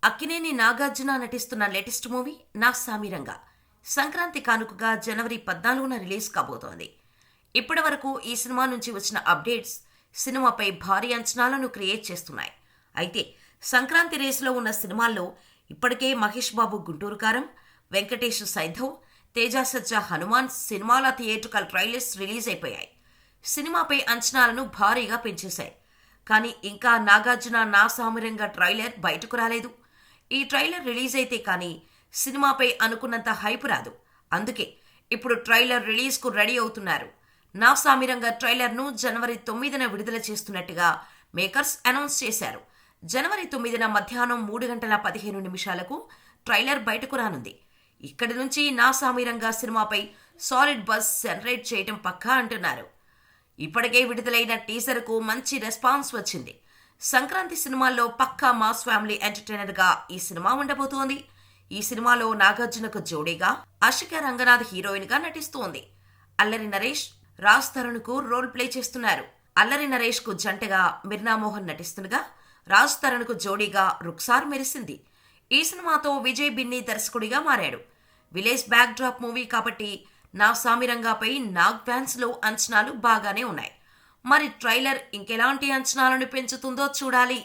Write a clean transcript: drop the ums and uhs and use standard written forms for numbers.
అక్కినేని నాగార్జున నటిస్తున్న latest movie నా సామిరంగా సంక్రాంతి కానుకగా జనవరి 14న రిలీజ్ కాబోతోంది. ఇప్పటి వరకు ఈ సినిమా నుంచి వచ్చిన అప్డేట్స్ సినిమాపై భారీ అంచనాలను క్రియేట్ చేస్తున్నాయి. అయితే సంక్రాంతి రేసులో ఉన్న సినిమాల్లో ఇప్పటికే మహేష్ బాబు గుంటూరు కారం, వెంకటేష్ సైధవ్, తేజ సజ్జా హనుమాన్ సినిమాల థియేట్రికల్ ట్రైలర్స్ రిలీజ్ అయిపోయాయి. సినిమాపై అంచనాలను భారీగా పెంచేశాయి. కానీ ఇంకా నాగార్జున నా సామిరంగా ట్రైలర్ బయటకు రాలేదు. ఈ ట్రైలర్ రిలీజ్ అయితే కానీ సినిమాపై అనుకున్నంత హైప్ రాదు. అందుకే ఇప్పుడు ట్రైలర్ రిలీజ్కు రెడీ అవుతున్నారు. నా సామిరంగా ట్రైలర్ను జనవరి 9న విడుదల చేస్తున్నట్టుగా మేకర్స్ అనౌన్స్ చేశారు. జనవరి 9న మధ్యాహ్నం 3:15 ట్రైలర్ బయటకు రానుంది. ఇక్కడి నుంచి నా సామిరంగా సినిమాపై సాలిడ్ బజ్ జనరేట్ చేయటం పక్కా అంటున్నారు. ఇప్పటికే విడుదలైన టీజర్కు మంచి రెస్పాన్స్ వచ్చింది. సంక్రాంతి సినిమాల్లో పక్కా మాస్ ఫ్యామిలీ ఎంటర్టైనర్గా ఈ సినిమా ఉండబోతోంది. ఈ సినిమాలో నాగార్జునకు జోడీగా అషిక రంగనాథ్ హీరోయిన్గా నటిస్తోంది. అల్లరి నరేష్ రాజ్ తరుణ్కు రోల్ ప్లే చేస్తున్నారు. అల్లరి నరేష్కు జంటగా మిర్నామోహన్ నటిస్తుండగా రాజ్ తరుణ్కు జోడీగా రుక్సార్ మెరిసింది. ఈ సినిమాతో విజయ్ బిన్నీ దర్శకుడిగా మారాడు. విలేజ్ బ్యాక్ డ్రాప్ మూవీ కాబట్టి నా సామిరంగాపై నాగ్ ఫ్యాన్స్ లో అంచనాలు బాగానే ఉన్నాయి. మరి ట్రైలర్ ఇంకెలాంటి అంచనాలను పెంచుతుందో చూడాలి.